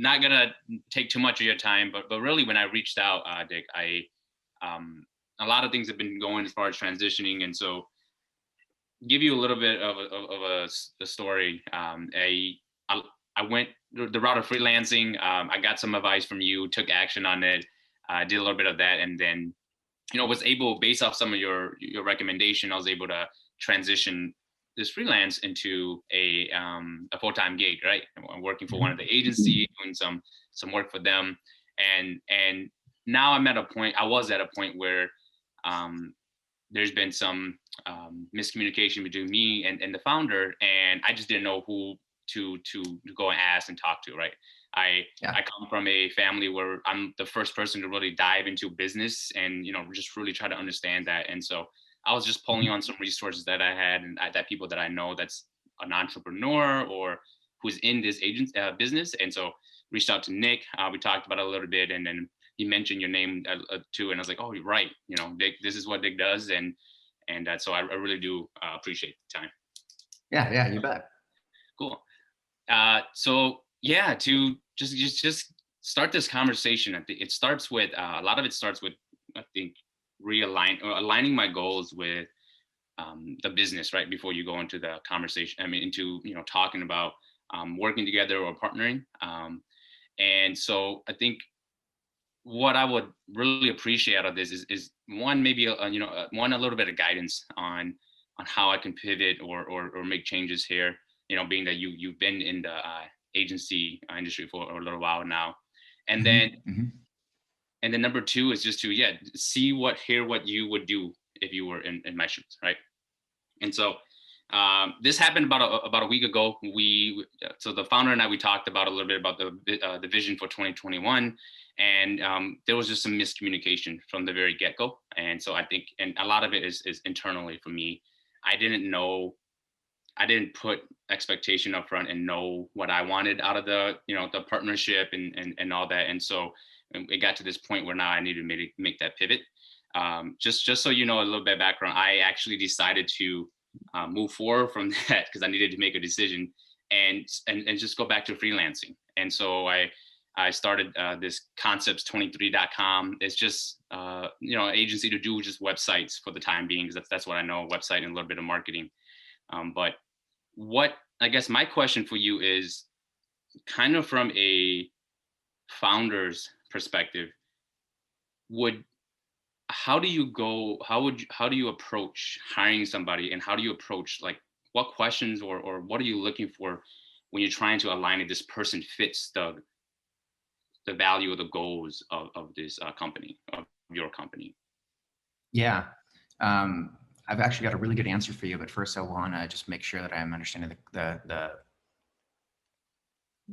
not gonna take too much of your time, but really when I reached out, Dick, a lot of things have been going as far as transitioning, and so give you a little bit of a story. I I went the route of freelancing. I got some advice from you, took action on it, did a little bit of that, and then was able, based off some of your recommendation, I was able to transition this freelance into a full-time gig, right? I'm working for one of the agencies, doing some work for them, and now I was at a point where there's been some miscommunication between me and the founder, and I just didn't know who to go and ask and talk to, right? I come from a family where I'm the first person to really dive into business and just really try to understand that. And so I was just pulling on some resources that I had and that people that I know that's an entrepreneur or who's in this business. And so reached out to Nick. We talked about it a little bit, and then he mentioned your name too, and I was like, oh, you're right. Dick, this is what Dick does, and so I really do appreciate the time. Yeah, you bet. Cool. So yeah, to just start this conversation, I think it starts with a lot of it starts with, I think, aligning my goals with the business, right, before you go into the conversation. I mean, into talking about working together or partnering. And so I think what I would really appreciate out of this is one, maybe a little bit of guidance on how I can pivot or make changes here. Being that you've been in the agency industry for a little while now, and then and then number two is just to hear what you would do if you were in my shoes, right? And so this happened about a week ago. So the founder and I, we talked about a little bit about the vision for 2021, and there was just some miscommunication from the very get-go. And so I think, and a lot of it is internally for me. I didn't put expectation up front and know what I wanted out of the partnership and all that. And so it got to this point where now I need to make that pivot. Just so you know a little bit of background, I actually decided to move forward from that because I needed to make a decision and just go back to freelancing. And so I started this concepts23.com. It's just agency to do just websites for the time being, because that's what I know, website and a little bit of marketing. But what I guess my question for you is kind of from a founder's perspective, how do you approach hiring somebody, and how do you approach, like, what questions or what are you looking for when you're trying to align if this person fits the value or the goals of this company, of your company? Yeah. I've actually got a really good answer for you, but first I want to just make sure that I'm understanding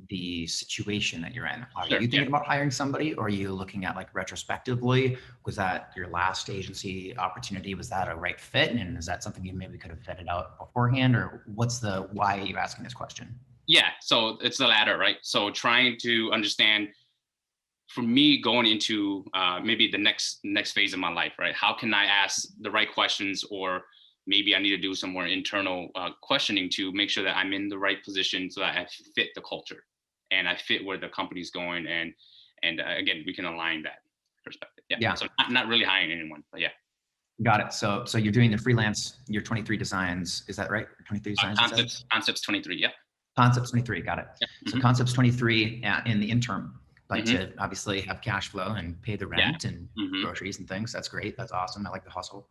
the situation that you're in. Are you thinking about hiring somebody, or are you looking at, like, retrospectively? Was that your last agency opportunity? Was that a right fit? And is that something you maybe could have vetted out beforehand, or why are you asking this question? Yeah, so it's the latter, right? So trying to understand, for me, going into maybe the next phase of my life, right? How can I ask the right questions, or maybe I need to do some more internal questioning to make sure that I'm in the right position so that I fit the culture and I fit where the company's going. And again, we can align that perspective. Yeah. So not really hiring anyone, but yeah. Got it. So you're doing the freelance, your 23 designs, is that right? 23 designs? Concepts 23, yeah. Concepts 23, got it. Yeah. So Concepts 23 in the interim, like to obviously have cash flow and pay the rent and groceries and things. That's great. That's awesome. I like the hustle.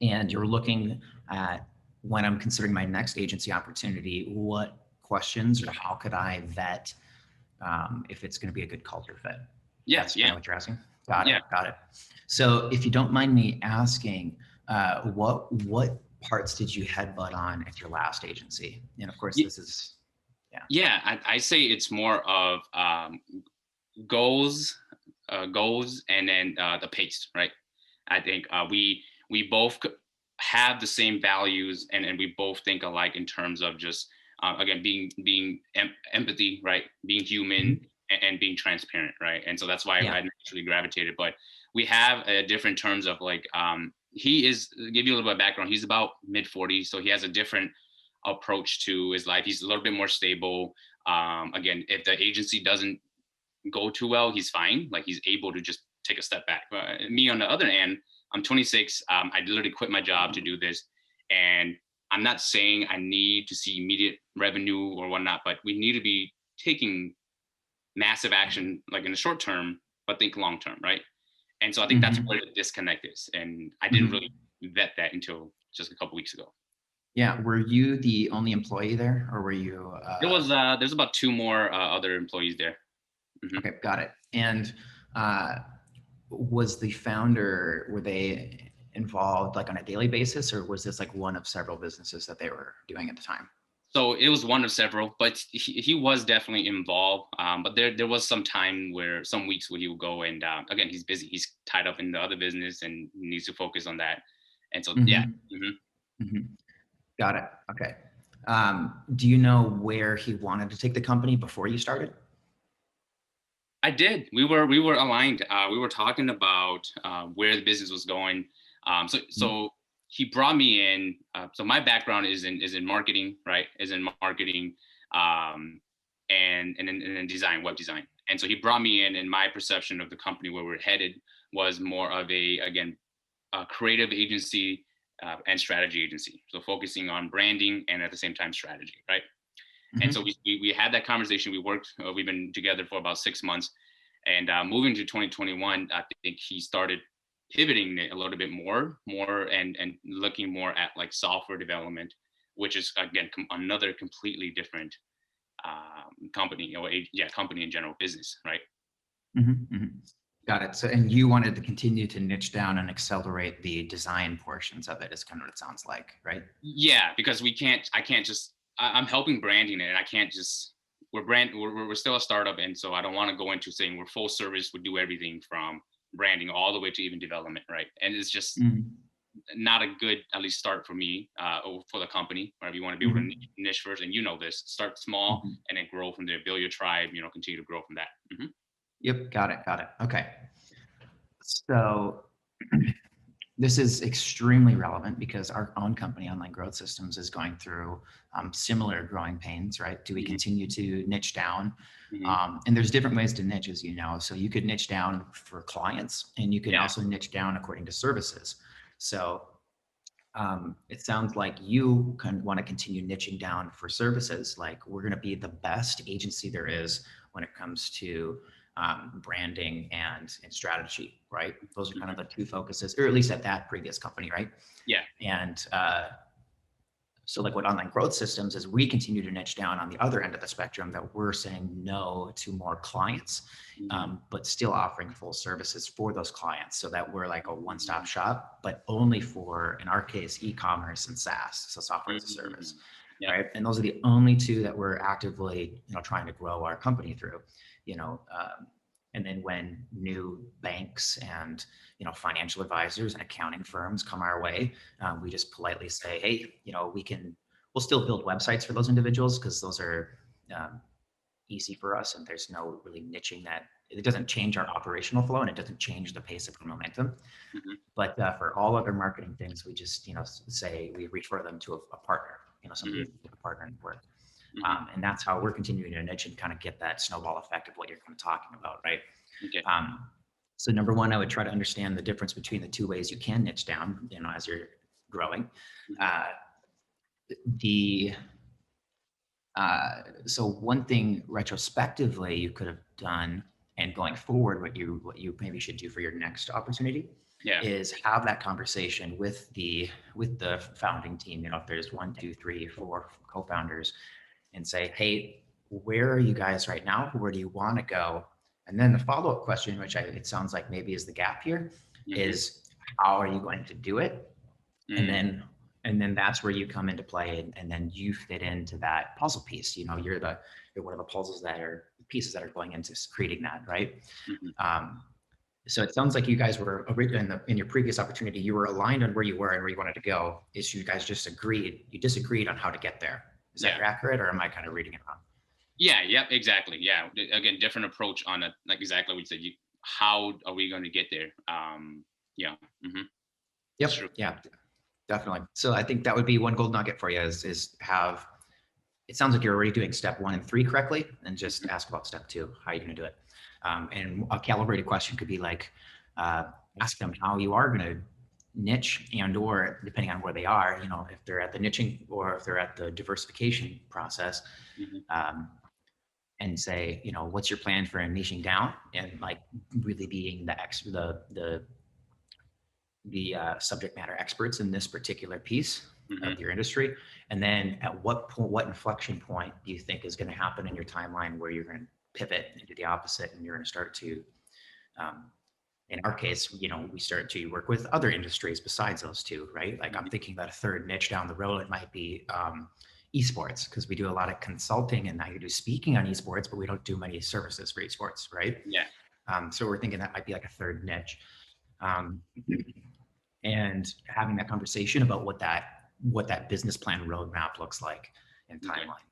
And you're looking at, when I'm considering my next agency opportunity, what questions or how could I vet if it's going to be a good culture fit? Yes. That's kind of what you're asking. Got it. So if you don't mind me asking, what parts did you headbutt on at your last agency? And of course, this is, I say it's more of goals, and then the pace, right? I think we both have the same values, and we both think alike in terms of just again being empathy, right? Being human and being transparent, right? And so that's why I naturally gravitated. But we have different terms of, like, he is, give you a little bit of background, he's about mid-40s, so he has a different approach to his life. He's a little bit more stable. Again, if the agency doesn't go too well, he's fine. Like he's able to just take a step back. Me on the other end, I'm 26. I literally quit my job to do this, and I'm not saying I need to see immediate revenue or whatnot, but we need to be taking massive action like in the short term, but think long term, right? And so I think that's Mm-hmm. where the disconnect is. And I didn't Mm-hmm. really vet that until just a couple weeks ago. Yeah. Were you the only employee there, or were you? There's about two more other employees there. Hmm. Okay, got it. And uh, was the founder, were they involved like on a daily basis, or was this like one of several businesses that they were doing at the time? So it was one of several, but he was definitely involved. But there was some time where some weeks where he would go and again he's busy, he's tied up in the other business and needs to focus on that. And so yeah. Mm-hmm. Hmm. Mm-hmm. Got it. Okay. Do you know where he wanted to take the company before you started? I did. We were aligned. We were talking about where the business was going. So he brought me in. So my background is in marketing, right? Is in marketing, and then design, web design. And so he brought me in, and my perception of the company where we're headed was more of a creative agency and strategy agency. So focusing on branding and at the same time strategy, right? And so Mm-hmm. we had that conversation. We worked. We've been together for about 6 months, and moving to 2021, I think he started pivoting it a little bit more, and looking more at like software development, which is again another completely different company, or yeah, company in general, business, right? Mm-hmm. Mm-hmm. Got it. So, and you wanted to continue to niche down and accelerate the design portions of it, is kind of what it sounds like, right? Yeah, because I can't just. I'm helping branding it, and I can't just. We're still a startup, and so I don't want to go into saying we're full service. We do everything from branding all the way to even development, right? And it's just Mm-hmm. not a good, at least, start for me, or for the company. Right? You want to be able to Mm-hmm. niche first, and you know this. Start small Mm-hmm. and then grow from there. Build your tribe. Continue to grow from that. Hmm. Yep. Got it. Got it. Okay. So this is extremely relevant because our own company, Online Growth Systems, is going through similar growing pains, right? Do we Hmm. continue to niche down? Hmm. And there's different ways to niche, as you know. So you could niche down for clients, and you can Yeah. also niche down according to services. So it sounds like you can want to continue niching down for services. Like, we're going to be the best agency there is when it comes to branding and strategy, right? Those are kind of Hmm. the two focuses, or at least at that previous company, right? Yeah. And so like what Online Growth Systems is, we continue to niche down on the other end of the spectrum, that we're saying no to more clients, Hmm. but still offering full services for those clients, so that we're like a one-stop shop, but only for, in our case, e-commerce and SaaS, so software as a service, Hmm. Yeah. right? And those are the only two that we're actively, trying to grow our company through, you know, and then when new banks and financial advisors and accounting firms come our way, we just politely say, hey, we'll still build websites for those individuals, because those are easy for us, and there's no really niching that. It doesn't change our operational flow, and it doesn't change the pace of our momentum. Hmm. But for all other marketing things, we just say we refer them to a partner, somebody Hmm. with a partner in work. Hmm. And that's how we're continuing to niche and kind of get that snowball effect of what you're kind of talking about, right? Okay. So number one, I would try to understand the difference between the two ways you can niche down, as you're growing. Hmm. Uh, the so one thing retrospectively you could have done, and going forward, what you maybe should do for your next opportunity, Yeah. is have that conversation with the founding team. If there's 1, 2, 3, 4 co-founders, and say, hey, where are you guys right now? Where do you want to go? And then the follow-up question, which it sounds like maybe is the gap here, Hmm. is how are you going to do it? And Mm. then that's where you come into play, and then you fit into that puzzle piece. You're one of the puzzles that are pieces that are going into creating that, right? Mhm. Um, so it sounds like you guys were in your previous opportunity, you were aligned on where you were and where you wanted to go. Is you guys just disagreed on how to get there. Is that Yeah. accurate, or am I kind of reading it wrong? Yeah. Yep. Exactly. Yeah. Again, different approach on it. Like exactly what you said. How are we going to get there? Yeah. Hmm. That's true. Yep. Yeah, definitely. So I think that would be one gold nugget for you, is have it sounds like you're already doing step 1 and 3 correctly, and just ask about step 2, how are you going to do it? And a calibrated question could be like, ask them how you are going to niche, and or depending on where they are, you know, if they're at the niching or if they're at the diversification process, and say, you know, what's your plan for niching down and like really being the subject matter experts in this particular piece of your industry. And then at what point, what inflection point do you think is going to happen in your timeline where you're going to pivot and do the opposite, and you're going to start to, in our case, you know, we start to work with other industries besides those two, right? Like I'm thinking about a third niche down the road. It might be esports, because we do a lot of consulting and I do speaking on esports, but we don't do many services for esports, right? Yeah. So we're thinking that might be like a third niche. And having that conversation about what that business plan roadmap looks like and timeline.